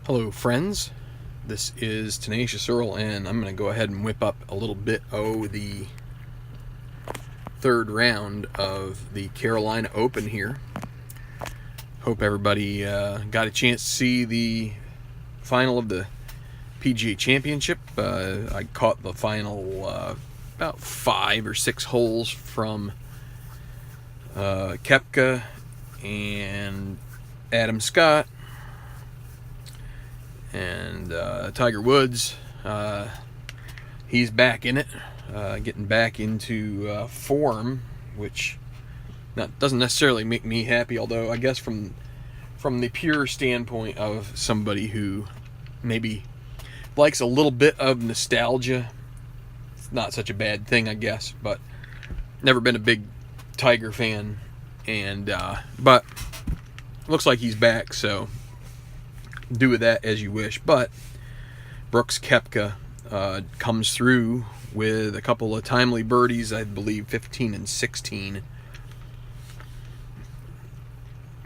Hello friends, this is Tenacious Earl, and I'm going to go ahead and whip up a little bit of the third round of the Carolina Open here. Hope everybody got a chance to see the final of the PGA Championship. I caught the final about 5 or 6 holes from Koepka and Adam Scott and Tiger Woods. He's back in it, getting back into form, which doesn't necessarily make me happy, although I guess from the pure standpoint of somebody who maybe likes a little bit of nostalgia, it's not such a bad thing, I guess. But never been a big Tiger fan, and but looks like he's back, so do with that as you wish. But Brooks Koepka comes through with a couple of timely birdies, I believe 15 and 16.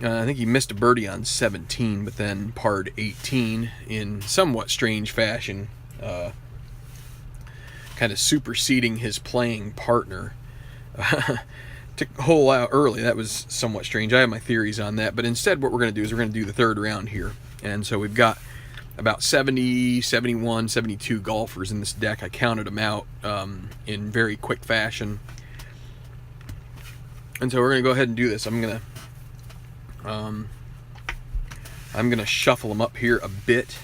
I think he missed a birdie on 17, but then parred 18 in somewhat strange fashion, kind of superseding his playing partner. Took a hole out early. That was somewhat strange. I have my theories on that, but instead what we're going to do is we're going to do the third round here. And so we've got about 70, 71, 72 golfers in this deck. I counted them out in very quick fashion. And so we're going to go ahead and do this. I'm going to shuffle them up here a bit.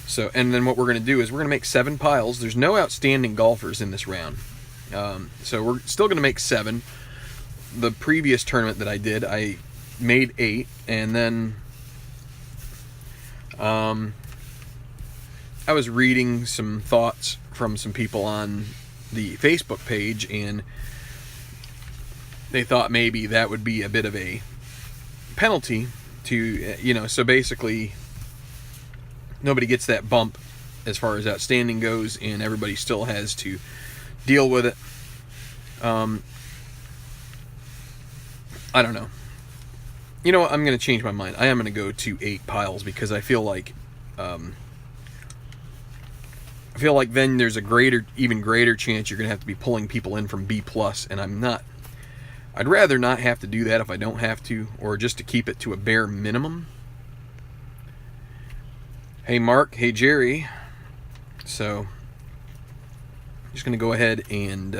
So, and then what we're going to do is we're going to make 7 piles. There's no outstanding golfers in this round. So we're still going to make 7. The previous tournament that I did, I made 8, and then I was reading some thoughts from some people on the Facebook page, and they thought maybe that would be a bit of a penalty to, so basically nobody gets that bump as far as outstanding goes, and everybody still has to deal with it. I don't know. You know what? I'm going to change my mind. I am going to go to 8 piles because I feel like then there's a even greater chance you're going to have to be pulling people in from B+, and I'm not. I'd rather not have to do that if I don't have to, or just to keep it to a bare minimum. Hey Mark, hey Jerry. So I'm just going to go ahead and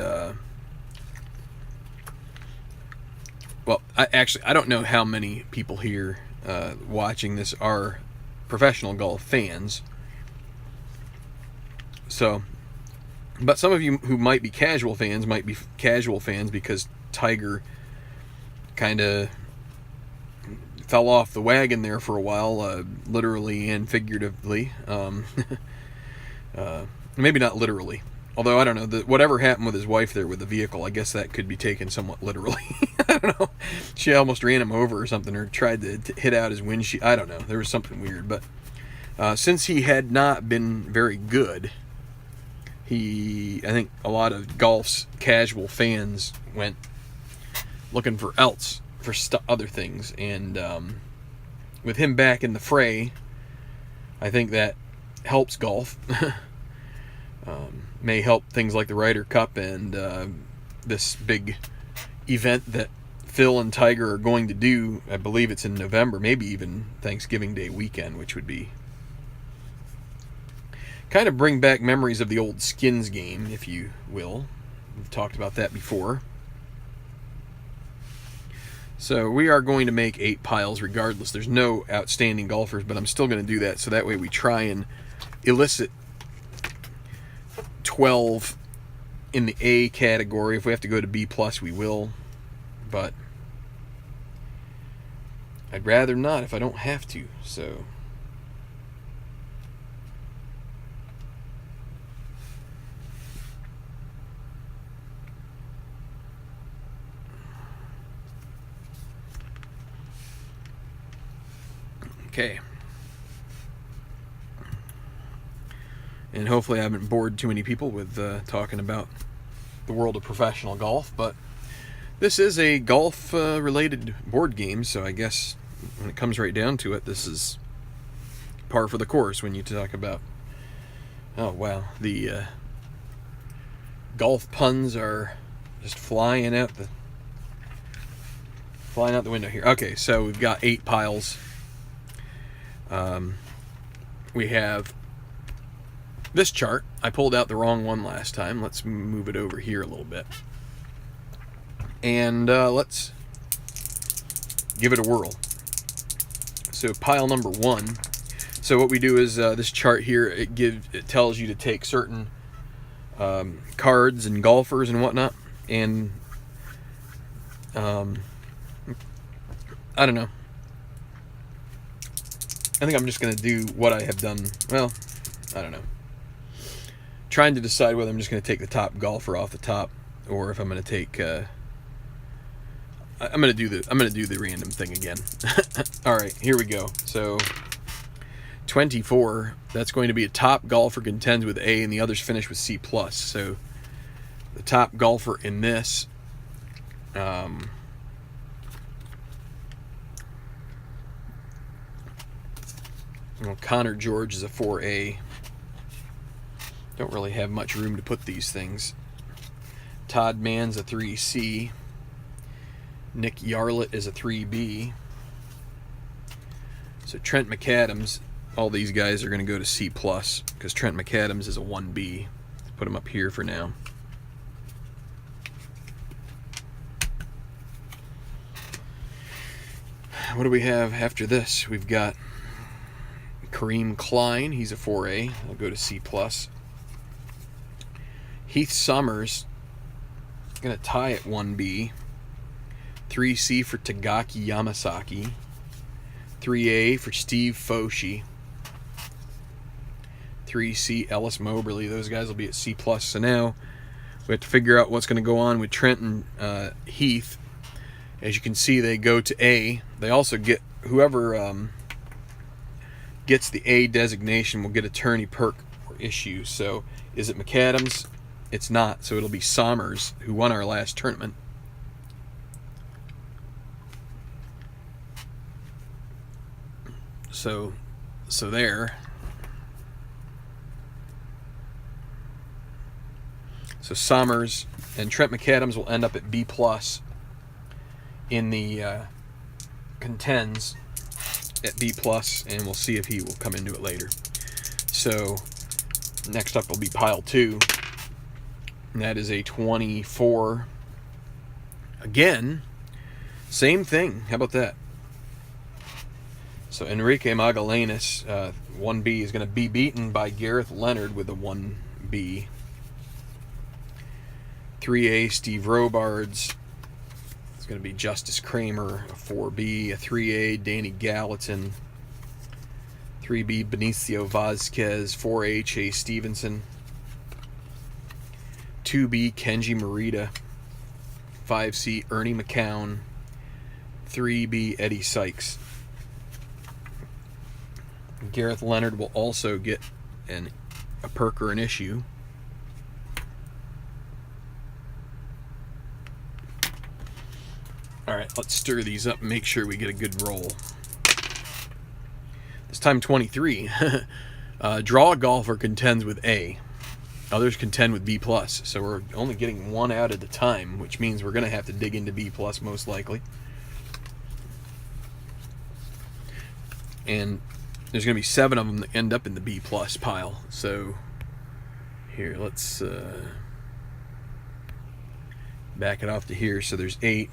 well, I don't know how many people here watching this are professional golf fans. So, but some of you who might be casual fans might be casual fans because Tiger kind of fell off the wagon there for a while, literally and figuratively. Maybe not literally. Although, I don't know, whatever happened with his wife there with the vehicle, I guess that could be taken somewhat literally. I don't know. She almost ran him over or something, or tried to hit out his windshield. I don't know. There was something weird. But since he had not been very good, I think a lot of golf's casual fans went looking for other things. And with him back in the fray, I think that helps golf. May help things like the Ryder Cup and this big event that Phil and Tiger are going to do. I believe it's in November, maybe even Thanksgiving Day weekend, which would be kind of bring back memories of the old skins game, if you will. We've talked about that before. So we are going to make 8 piles regardless. There's no outstanding golfers, but I'm still going to do that so that way we try and elicit 12 in the A category. If we have to go to B+, we will. But I'd rather not if I don't have to. So okay. And hopefully I haven't bored too many people with talking about the world of professional golf, but this is a golf related board game, so I guess when it comes right down to it, this is par for the course when you talk about, oh wow, the golf puns are just flying out the window here. Okay, so we've got 8 piles. We have this chart. I pulled out the wrong one last time. Let's move it over here a little bit. And let's give it a whirl. So pile number 1. So what we do is this chart here, it tells you to take certain cards and golfers and whatnot, and I don't know. I think I'm just going to do what I have done. Well, I don't know. Trying to decide whether I'm just going to take the top golfer off the top, or if I'm going to take. I'm going to do the random thing again. All right, here we go. So 24. That's going to be a top golfer contends with A, and the others finish with C+. So the top golfer in this. Well, Connor George is a 4A. Don't really have much room to put these things. Todd Mann's a 3C. Nick Yarlett is a 3B. So Trent McAdams, all these guys are going to go to C+, because Trent McAdams is a 1B. Let's put him up here for now. What do we have after this? We've got Kareem Klein, he's a 4A. I'll go to C+. Heath Summers, going to tie at 1B. 3C for Tagaki Yamasaki. 3A for Steve Foshi. 3C Ellis Moberly. Those guys will be at C+. So now we have to figure out what's going to go on with Trent and Heath. As you can see, they go to A. They also get whoever gets the A designation will get a tourney perk or issue. So is it McAdams? It's not. So it'll be Sommers, who won our last tournament. So there. So Sommers and Trent McAdams will end up at B+ in the contends at B+, and we'll see if he will come into it later. So next up will be pile 2, and that is a 24. Again, same thing. How about that? So Enrique Magallanes, 1B, is going to be beaten by Gareth Leonard with a 1B. 3A, Steve Robards. It's going to be Justice Kramer, a 4B. A 3A, Danny Gallatin. 3B, Benicio Vazquez. 4A, Chase Stevenson. 2B, Kenji Morita. 5C, Ernie McCown. 3B, Eddie Sykes. Gareth Leonard will also get a perk or an issue. Alright, let's stir these up and make sure we get a good roll. This time 23. Draw golfer contends with A. Others contend with B+. So we're only getting one out at a time, which means we're going to have to dig into B+ most likely. And there's going to be 7 of them that end up in the B+ pile. So here, let's back it off to here. So there's 8.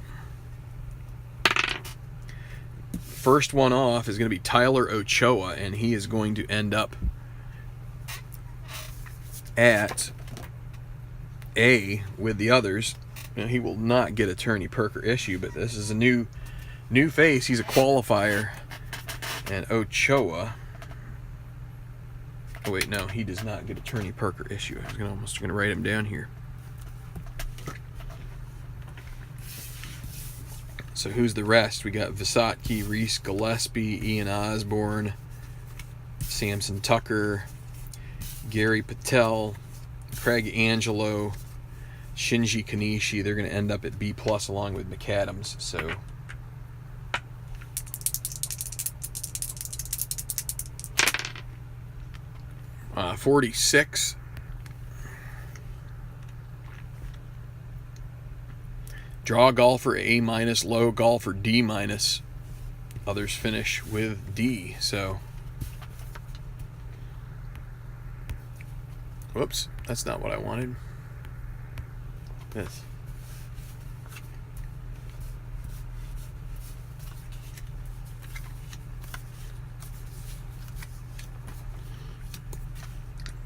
First one off is going to be Tyler Ochoa, and he is going to end up at A with the others. Now, he will not get a tourney perk or issue, but this is a new face. He's a qualifier. And Ochoa, oh wait, no, he does not get a tourney perk or issue. I was almost going to write him down here. So who's the rest? We got Visotki, Reese Gillespie, Ian Osborne, Samson Tucker, Gary Patel, Craig Angelo, Shinji Kanishi. They're going to end up at B+ along with McAdams. So 46. Draw golfer A minus, low golfer D minus. Others finish with D. So, whoops, that's not what I wanted. This.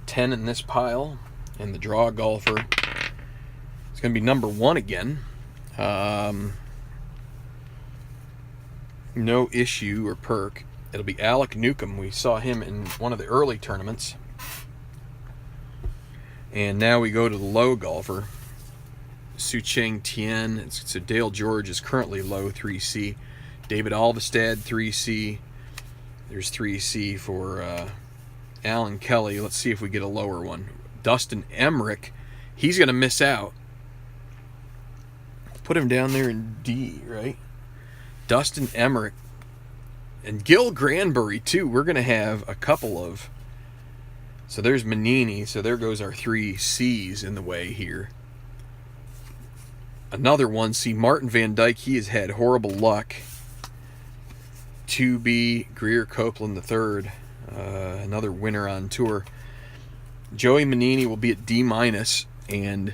$10 in this pile, and the draw golfer is going to be number 1 again. No issue or perk. It'll be Alec Newcomb. We saw him in one of the early tournaments. And now we go to the low golfer, Su-Cheng Tien. So Dale George is currently low 3C. David Alvestad 3C. There's 3C for Alan Kelly. Let's see if we get a lower one. Dustin Emmerich. He's going to miss out. Put him down there in D, right? Dustin Emmerich and Gil Granbury too. We're going to have a couple of. So there's Manini. So there goes our 3 C's in the way here. Another 1C, Martin Van Dyke. He has had horrible luck. 2B, Greer Copeland III. Another winner on tour. Joey Manini will be at D minus, and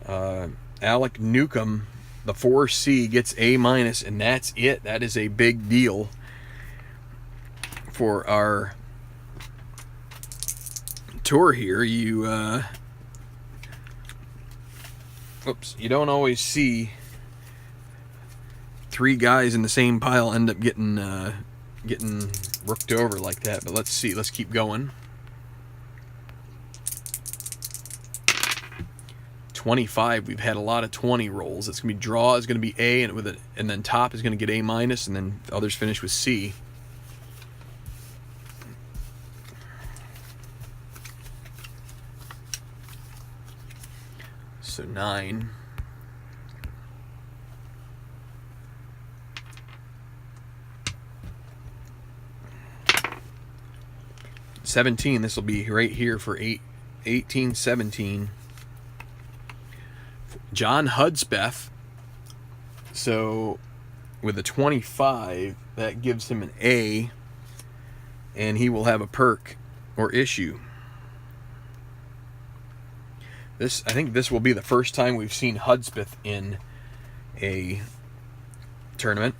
Alec Newcomb, the 4C, gets A minus, and that's it. That is a big deal for our tour here. You don't always see 3 guys in the same pile end up getting rooked over like that. But let's see. Let's keep going. 25. We've had a lot of 20 rolls. It's gonna be draw is gonna be A, and then top is gonna get A minus, and then others finish with C. So 9. $17. This will be right here for 18, 17. John Hudspeth. So with a 25, that gives him an A, and he will have a perk or issue. I think this will be the first time we've seen Hudspeth in a tournament,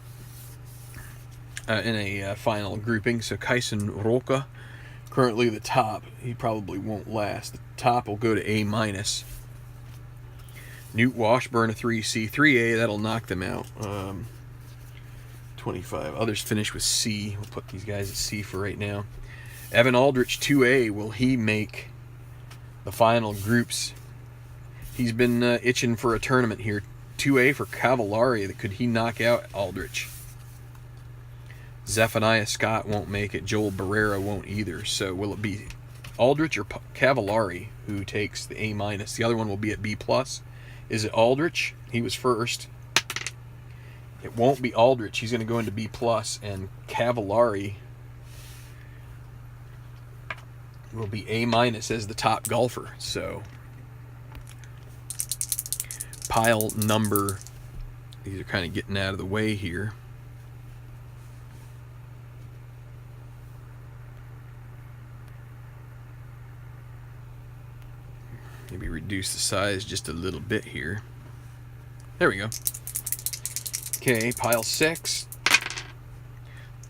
in a final grouping. So Kaisen Roca, currently the top. He probably won't last. The top will go to A minus. Newt Washburn, a 3C, 3A. That'll knock them out. 25. Others finish with C. We'll put these guys at C for right now. Evan Aldrich, 2A. Will he make the final groups? He's been itching for a tournament here. 2A for Cavallari. Could he knock out Aldrich? Zephaniah Scott won't make it. Joel Barrera won't either. So will it be Aldrich or Cavallari who takes the A minus? The other one will be at B plus. Is it Aldrich? He was first. It won't be Aldrich. He's going to go into B plus, and Cavallari will be A minus as the top golfer. So pile number, these are kind of getting out of the way here. Maybe reduce the size just a little bit here. There we go. Okay, pile 6.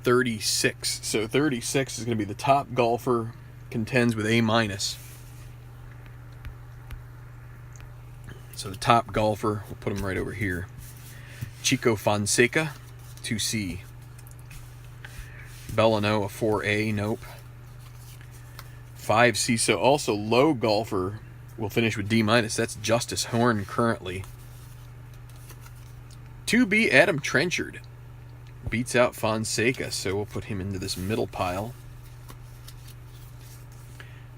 36. So 36 is going to be the top golfer, contends with A minus. So the top golfer, we'll put him right over here. Chico Fonseca, 2C. Bellano, a 4A, nope. 5C, so also low golfer will finish with D minus. That's Justice Horn currently. 2B, Adam Trenchard beats out Fonseca, so we'll put him into this middle pile.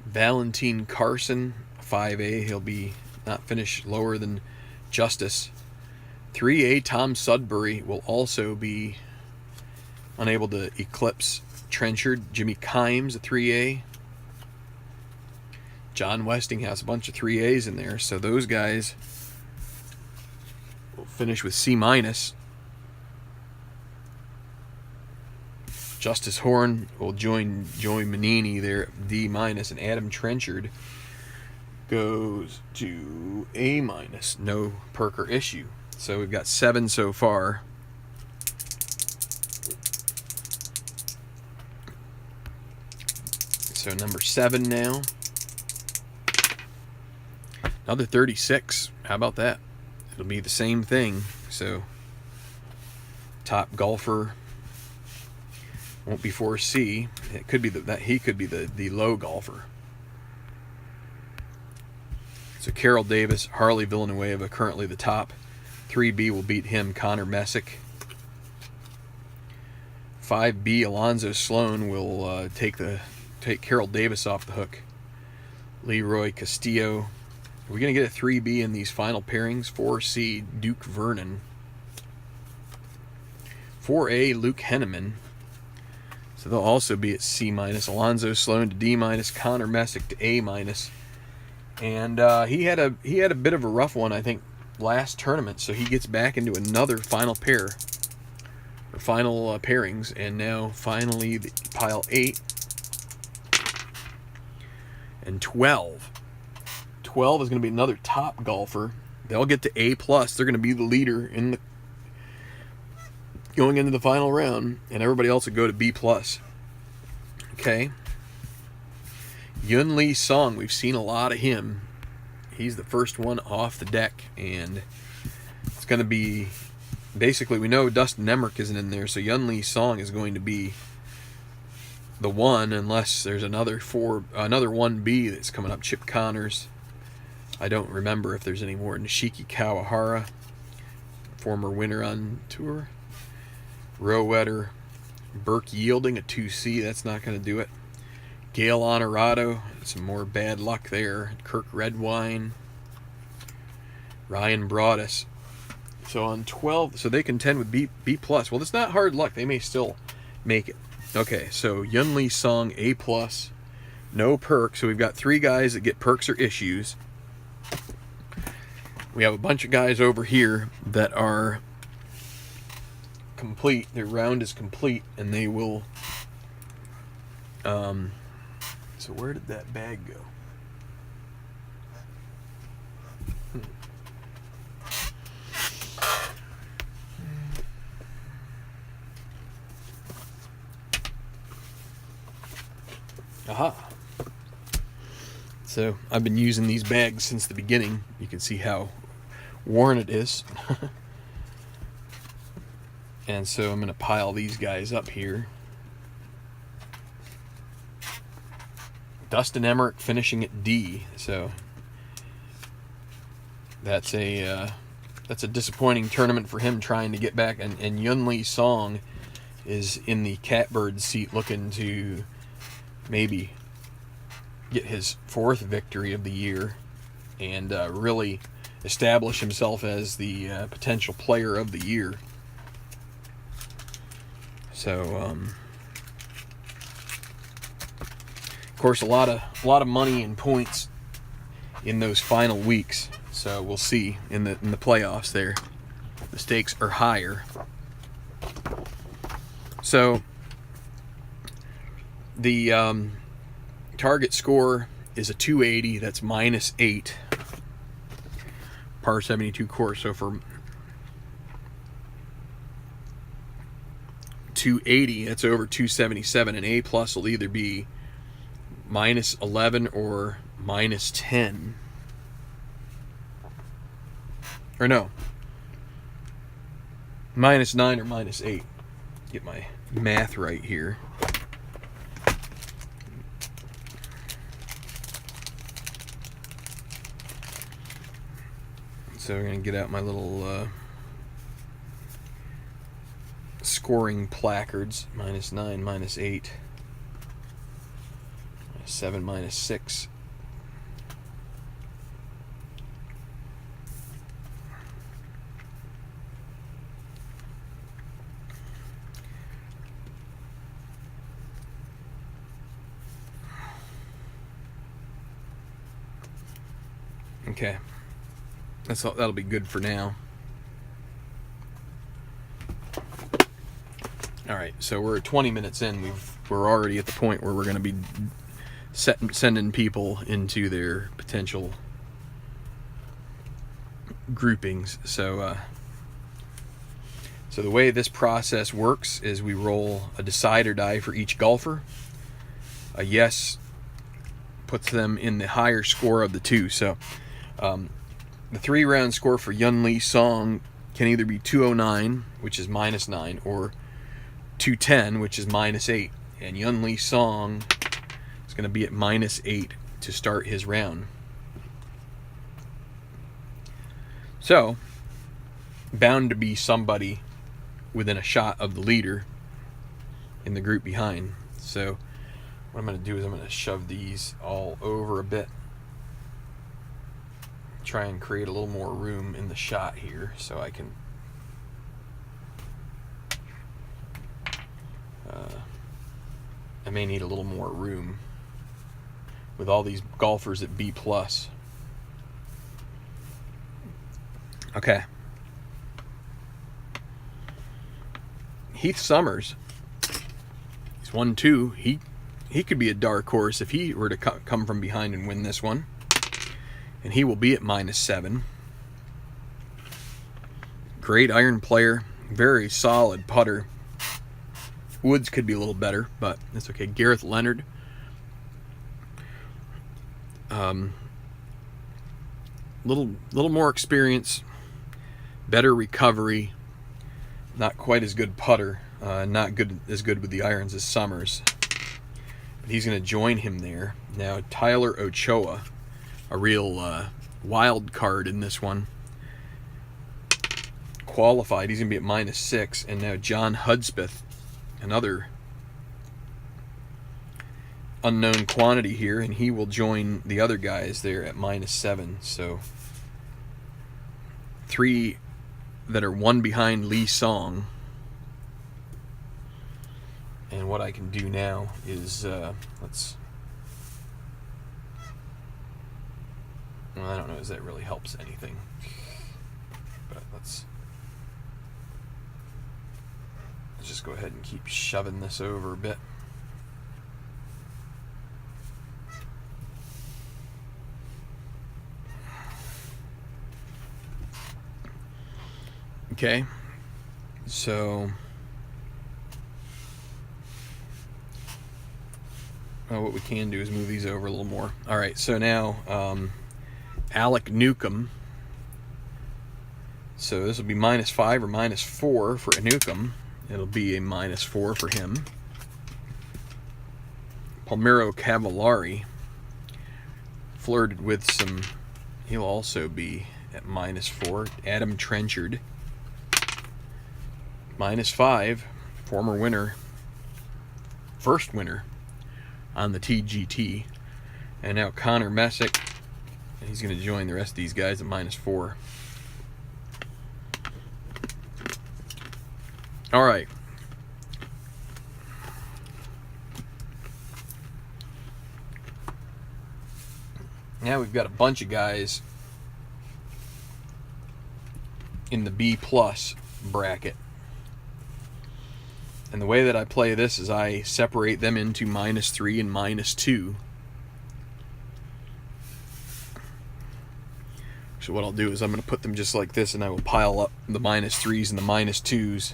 Valentin Carson, 5A. He'll be not finish lower than Justice. 3A, Tom Sudbury will also be unable to eclipse Trenchard. Jimmy Kimes, a 3A. John Westinghouse, a bunch of 3As in there. So those guys will finish with C-. Justice Horn will join Joey Manini there at D-, and Adam Trenchard goes to A-. No perk or issue. So we've got 7 so far. So number 7 now. Another 36. How about that? It'll be the same thing. So top golfer won't be 4C. It could be that he could be the low golfer. So Carroll Davis, Harley Villanueva, currently the top. 3B will beat him, Connor Messick. 5B, Alonzo Sloan will take Carroll Davis off the hook. Leroy Castillo. Are we going to get a 3B in these final pairings? 4C, Duke Vernon. 4A, Luke Henneman. So they'll also be at C-. Alonzo Sloan to D-, Connor Messick to A-. And he had a bit of a rough one, I think, last tournament. So he gets back into another final pair, or final pairings, and now finally the pile 8 and 12. 12 is going to be another top golfer. They'll get to A+. They're going to be the leader in the going into the final round, and everybody else will go to B+. Okay. Yun Lee Song, we've seen a lot of him. He's the first one off the deck, and it's going to be basically, we know Dustin Emmerich isn't in there, so Yun Lee Song is going to be the one, unless there's another 1B that's coming up. Chip Connors. I don't remember if there's any more. Nishiki Kawahara, former winner on tour. Rowetter. Burke Yielding, a 2C. That's not going to do it. Gail Honorado. Some more bad luck there. Kirk Redwine. Ryan Broadus. So on 12, so they contend with B+. Well, it's not hard luck. They may still make it. Okay, so Yun Lee Song, A+. No perk. So we've got 3 guys that get perks or issues. We have a bunch of guys over here that are complete. Their round is complete, and they will... so where did that bag go? Aha. So I've been using these bags since the beginning. You can see how worn it is. And so I'm going to pile these guys up here. Dustin Emmerich finishing at D. So that's a disappointing tournament for him, trying to get back. And Yun Lee Song is in the catbird seat, looking to maybe get his 4th victory of the year and really establish himself as the potential player of the year. So, of course, a lot of money and points in those final weeks. So we'll see in the playoffs there. The stakes are higher. So the target score is a 280. That's -8. Par 72 course. So for 280, that's over 277. An A+ will either be -11 or -10. Or no, -9 or -8. Get my math right here. So we're going to get out my little scoring placards. -9, -8, -7, -6. Okay, that'll be good for now. All right, so we're 20 minutes in. We're already at the point where we're going to be sending people into their potential groupings. So the way this process works is we roll a decide or die for each golfer. A yes puts them in the higher score of the two. So the 3-round score for Yun Lee Song can either be 209, which is -9, or 210, which is -8. And Yun Lee Song is going to be at -8 to start his round. So, bound to be somebody within a shot of the leader in the group behind. So what I'm going to do is I'm going to shove these all over a bit. Try and create a little more room in the shot here so I can I may need a little more room with all these golfers at B+. Okay. Heath Summers, he's 1-2. He could be a dark horse if he were to come from behind and win this one. And he will be at -7. Great iron player, very solid putter. Woods could be a little better, but that's okay. Gareth Leonard, little more experience, better recovery, not quite as good putter, not as good with the irons as Summers. But he's going to join him there. Now Tyler Ochoa, a real wild card in this one, qualified. He's going to be at -6. And now John Hudspeth, another unknown quantity here, and he will join the other guys there at -7. So 3 that are 1 behind Lee Song. And what I can do now is well, I don't know if that really helps anything, but let's just go ahead and keep shoving this over a bit. Okay, so what we can do is move these over a little more. All right, so now Alec Newcomb. So this will be -5 or -4 for Newcomb. It'll be a -4 for him. Palmiro Cavallari flirted with some. He'll also be at -4. Adam Trenchard, -5. Former winner, first winner on the TGT. And now Connor Messick. He's going to join the rest of these guys at -4. All right. Now we've got a bunch of guys in the B+ bracket. And the way that I play this is I separate them into -3 and -2. So what I'll do is I'm going to put them just like this, and I will pile up the -3s and the -2s.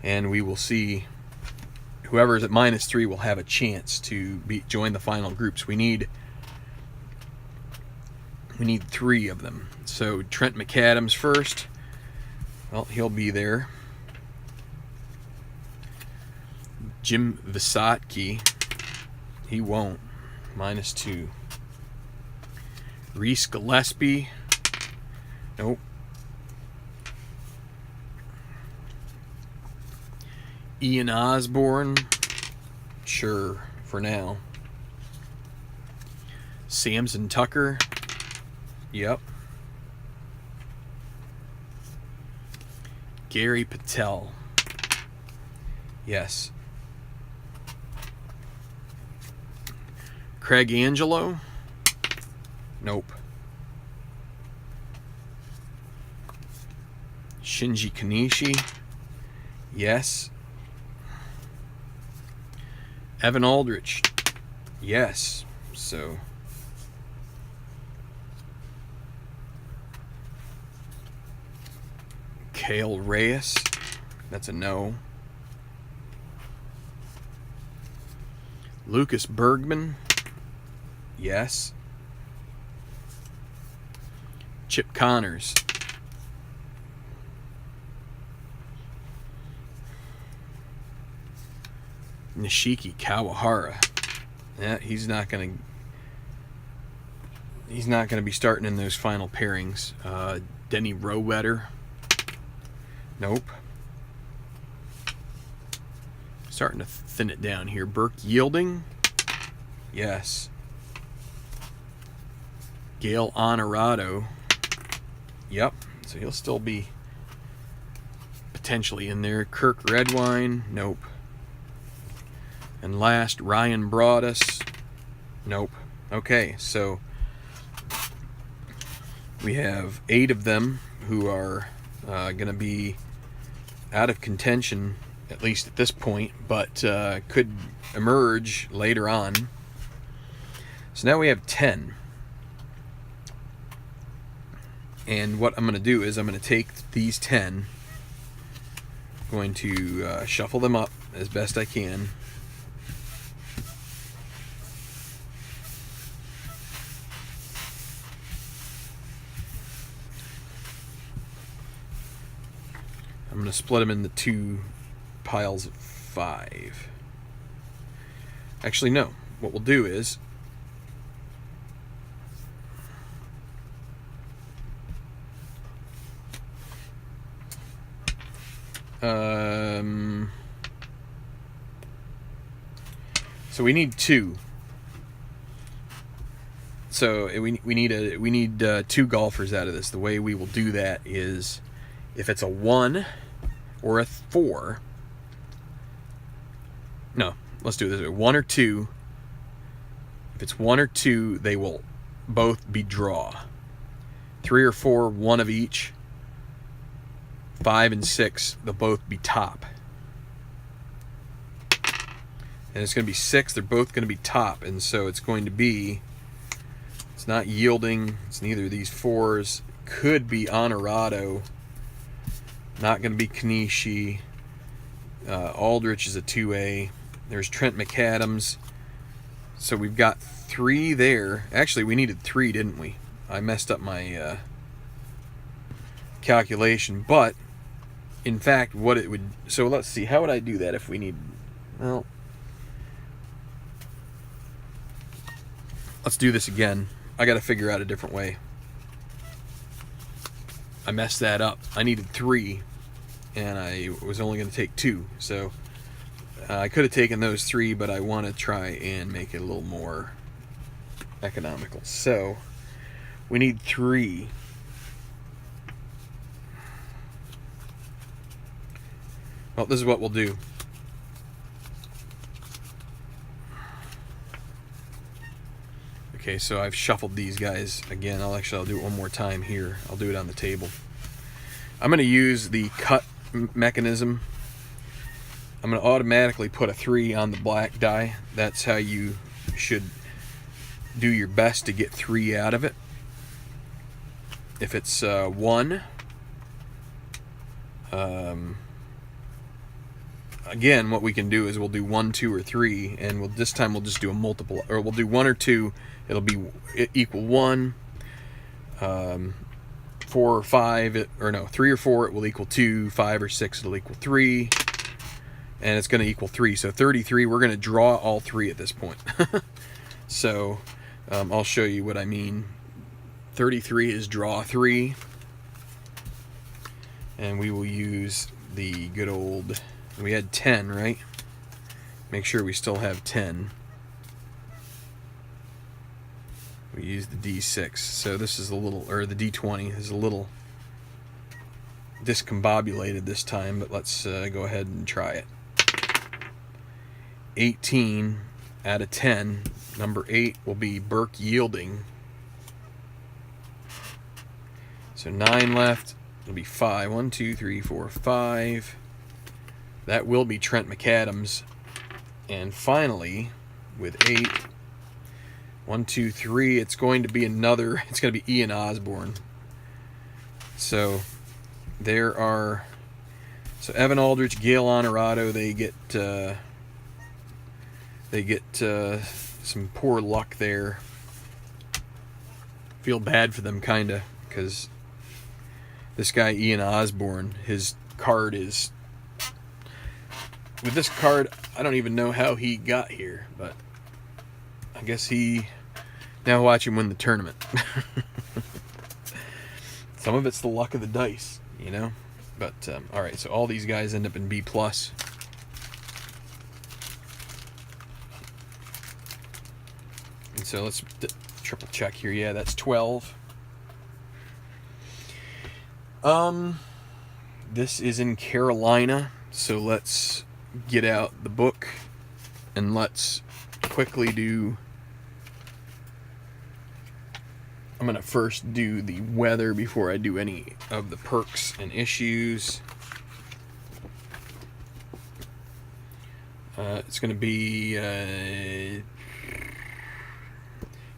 And we will see whoever is at -3 will have a chance to join the final groups. We need 3 of them. So Trent McAdams first. Well, he'll be there. Jim Visotki, he won't. -2. Reese Gillespie, nope. Ian Osborne, sure, for now. Samson Tucker, yep. Gary Patel, yes. Craig Angelo, Nope. Shinji Kanishi. Yes. Evan Aldrich. Yes. So Kale Reyes. That's a no. Lucas Bergman. Yes. Chip Connors. Nishiki Kawahara. Yeah, he's not gonna be starting in those final pairings. Denny Rowetter. Nope. Starting to thin it down here. Burke Yielding. Yes. Gail Honorado. Yep. So he'll still be potentially in there. Kirk Redwine. Nope. And last, Ryan Broadus. Nope. Okay, so we have 8 of them who are going to be out of contention, at least at this point, but could emerge later on. So now we have 10. And what I'm going to do is I'm going to take these 10, going to shuffle them up as best I can. I'm going to split them into 2 piles of 5. Actually, no. What we'll do is so we need 2. So we need 2 golfers out of this. The way we will do that is if it's a 1 or a 4. No, let's do it this way. 1 or 2. If it's 1 or 2, they will both be draw. 3 or 4, 1 of each. 5 and 6, they'll both be top. And it's going to be 6, they're both going to be top. And so it's going to be, it's not Yielding, it's neither of these 4s. Could be Honorado. Not going to be Kanishi. Aldrich is a 2A. There's Trent McAdams. So we've got 3 there. Actually, we needed 3, didn't we? I messed up my calculation. But, in fact, what it would... So let's see. How would I do that if we need... Well... Let's do this again. I got to figure out a different way. I messed that up. I needed 3, and I was only going to take 2. So I could have taken those 3, but I want to try and make it a little more economical. So we need 3. Well, this is what we'll do. Okay, so I've shuffled these guys again. I'll do it one more time here. I'll do it on the table. I'm going to use the cut mechanism. I'm going to automatically put a 3 on the black die. That's how you should do your best to get 3 out of it. If it's 1, again, what we can do is we'll do 1, 2, or 3, and this time we'll just do a multiple, or we'll do 1 or 2. It'll be equal 1, 4 or 5, or no, 3 or 4, it will equal 2, 5 or 6, it'll equal 3, and it's going to equal 3. So 33, we're going to draw all 3 at this point. So I'll show you what I mean. 33 is draw 3, and we will use the good old, we had 10, right? Make sure we still have 10. We use the D6. So this is a little, or the D20 is a little discombobulated this time, but let's go ahead and try it. 18 out of 10. Number 8 will be Burke Yielding. So 9 left. It'll be 5. 1, 2, 3, 4, 5. That will be Trent McAdams. And finally, with 8, 1, 2, 3, it's going to be another. It's going to be Ian Osborne. So there are. So Evan Aldrich, Gail Honorado, they get some poor luck there. Feel bad for them, kinda, because this guy Ian Osborne, his card is. With this card, I don't even know how he got here, but I guess he. Now watch him win the tournament. Some of it's the luck of the dice, you know. But all right, so all these guys end up in B+. And so let's triple check here. Yeah, that's 12. This is in Carolina, so let's get out the book and let's quickly do. I'm going to first do the weather before I do any of the perks and issues. It's going to be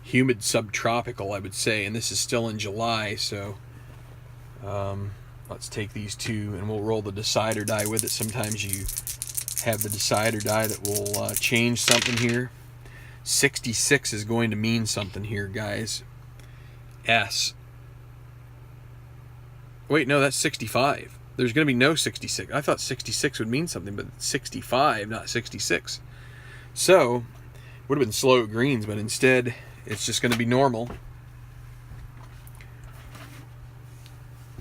humid subtropical, I would say, and this is still in July, so let's take these two and we'll roll the decider die with it. Sometimes you have the decider die that will change something here. 66 is going to mean something here, guys. S. Wait, no, that's 65. There's going to be no 66. I thought 66 would mean something, but 65, not 66. So, would have been slow greens, but instead, it's just going to be normal.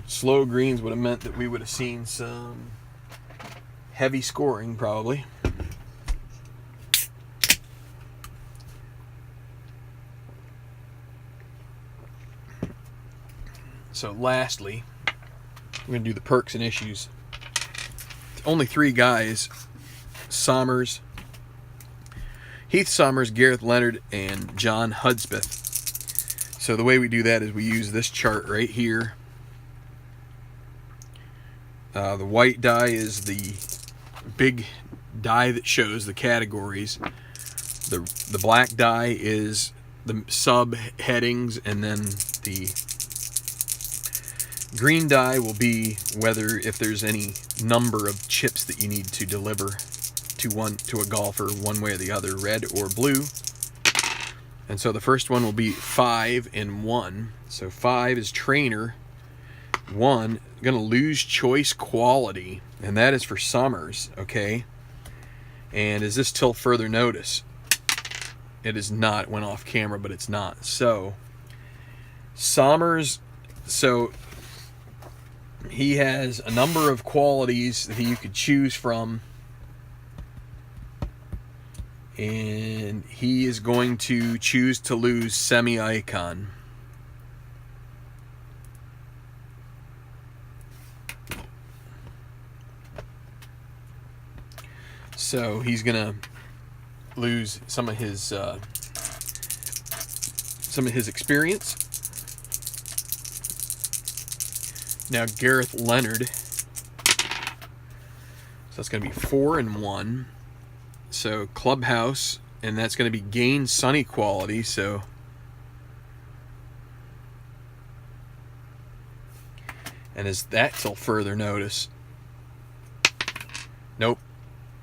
Slow greens would have meant that we would have seen some heavy scoring, probably. So lastly, we're going to do the perks and issues. It's only 3 guys. Sommers, Heath Sommers, Gareth Leonard, and John Hudspeth. So the way we do that is we use this chart right here. The white die is the big die that shows the categories. The black die is the subheadings, and then the green die will be whether if there's any number of chips that you need to deliver to a golfer one way or the other, red or blue. And so the first one will be 5 and 1. So 5 is trainer. 1 going to lose choice quality, and that is for Sommers, okay? And is this till further notice? It is not. It went off camera, but it's not. So Sommers, so he has a number of qualities that you could choose from, and he is going to choose to lose semi-icon. So he's gonna lose some of his experience. Now Gareth Leonard, so that's going to be 4 and 1. So clubhouse, and that's going to be gain sunny quality. So and is that till further notice? Nope,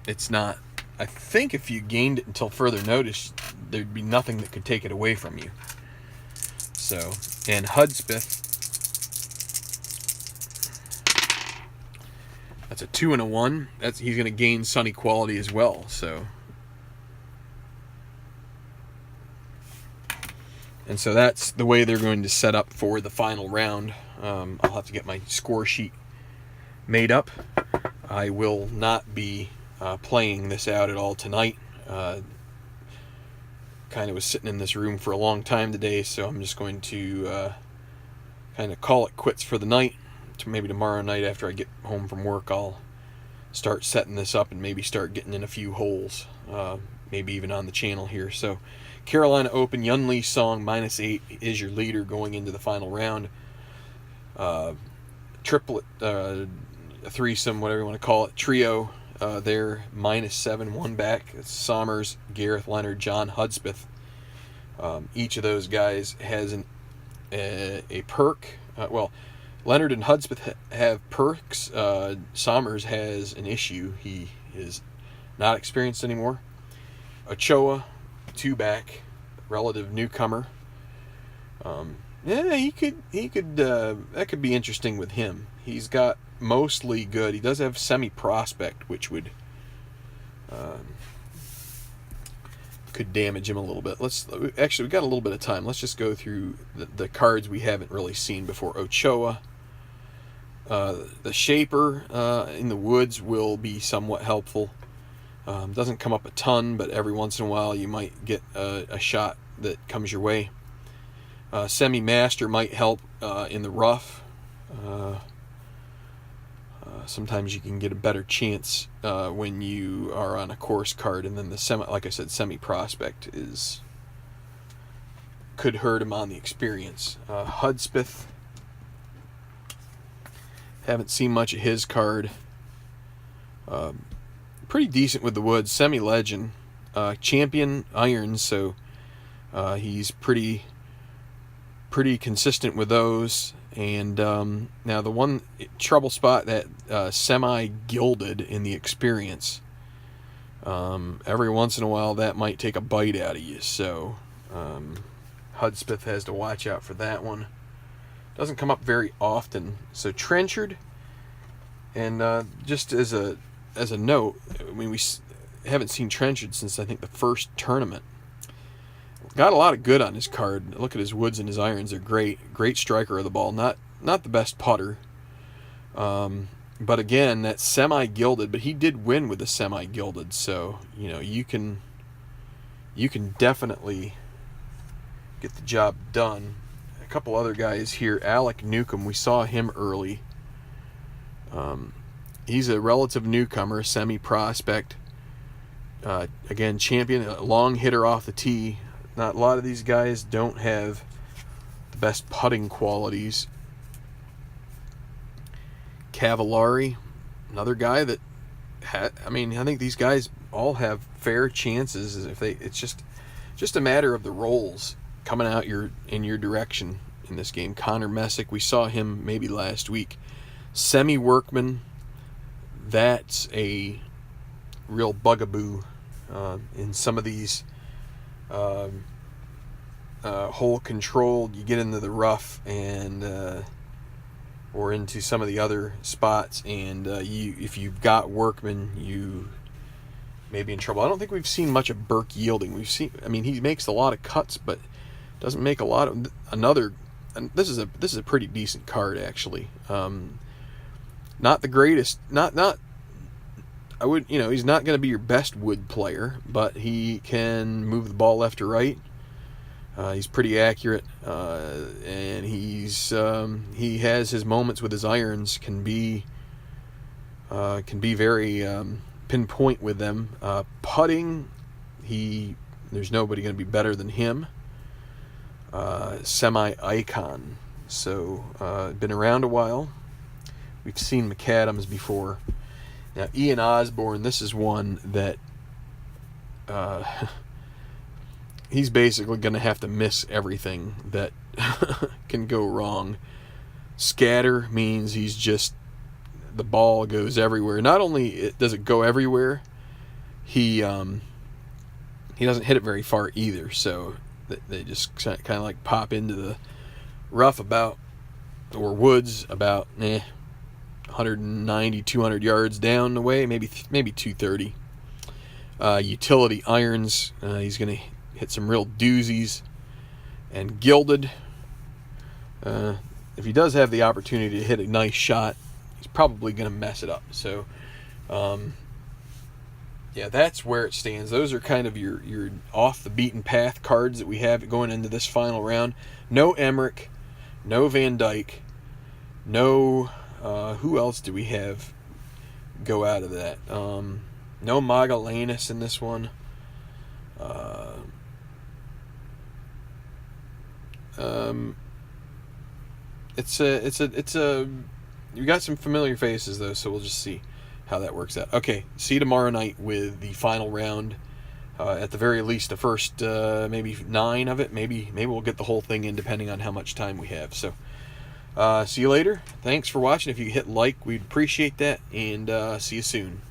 it's not. I think if you gained it until further notice, there'd be nothing that could take it away from you. So, and Hudspeth, that's a 2 and a 1. He's going to gain sunny quality as well. So, and so that's the way they're going to set up for the final round. I'll have to get my score sheet made up. I will not be playing this out at all tonight. Kind of was sitting in this room for a long time today, so I'm just going to kind of call it quits for the night. Maybe tomorrow night after I get home from work, I'll start setting this up and maybe start getting in a few holes, maybe even on the channel here. So Carolina Open, Yun Lee Song -8 is your leader going into the final round. triplet, a threesome, whatever you want to call it, trio. They're -7, one back. It's Somers, Gareth Leonard, John Hudspeth. Each of those guys has a perk. Well, Leonard and Hudspeth have perks. Somers has an issue. He is not experienced anymore. Ochoa, 2 back, relative newcomer. Yeah, he could. That could be interesting with him. He's got mostly good. He does have semi-prospect, which would could damage him a little bit. We've got a little bit of time. Let's just go through the cards we haven't really seen before. Ochoa, the Shaper in the woods will be somewhat helpful. Doesn't come up a ton, but every once in a while you might get a shot that comes your way. Semi-Master might help in the rough. Sometimes you can get a better chance when you are on a course card, and then like I said, semi-prospect could hurt him on the experience. Hudspeth, haven't seen much of his card. Pretty decent with the woods. Semi-legend, champion irons, so he's pretty consistent with those. And now the one trouble spot, that semi-gilded in the experience. Every once in a while that might take a bite out of you, so Hudspeth has to watch out for that one. Doesn't come up very often. So Trenchard, and just as a note, I mean, we haven't seen Trenchard since I think the first tournament. Got a lot of good on his card. Look at his woods and his irons. They're great. Great striker of the ball. Not the best putter. But again, that's semi-gilded. But he did win with the semi-gilded. So, you can definitely get the job done. A couple other guys here. Alec Newcomb. We saw him early. He's a relative newcomer, semi-prospect. Again, champion, a long hitter off the tee. Not a lot of these guys don't have the best putting qualities. Cavallari, another guy that I think these guys all have fair chances. It's just a matter of the rolls coming out in your direction in this game. Connor Messick, we saw him maybe last week. Semi-workman, that's a real bugaboo in some of these. Hole controlled, you get into the rough and or into some of the other spots, and if you've got workmen, you may be in trouble. I don't think we've seen much of Burke yielding. He makes a lot of cuts, but doesn't make a lot of another. And this is a pretty decent card, actually. Not the greatest. Not. I would, he's not going to be your best wood player, but he can move the ball left or right. He's pretty accurate, and he has his moments with his irons. Can be very pinpoint with them. Putting, there's nobody going to be better than him. Semi-icon, so been around a while. We've seen McAdams before. Now, Ian Osborne, this is one that he's basically going to have to miss everything that can go wrong. Scatter means the ball goes everywhere. Not only does it go everywhere, he doesn't hit it very far either. So they just kind of like pop into the rough or woods about 190, 200 yards down the way, maybe 230. Utility irons, he's going to hit some real doozies. And gilded, if he does have the opportunity to hit a nice shot, he's probably going to mess it up. So, that's where it stands. Those are kind of your off the beaten path cards that we have going into this final round. No Emmerich, no Van Dyke, no. Who else do we have go out of that? No Magellanes in this one. You got some familiar faces though, so we'll just see how that works out. Okay, see you tomorrow night with the final round. At the very least, the first maybe 9 of it. Maybe we'll get the whole thing in, depending on how much time we have. So, see you later. Thanks for watching. If you hit like, we'd appreciate that, and see you soon.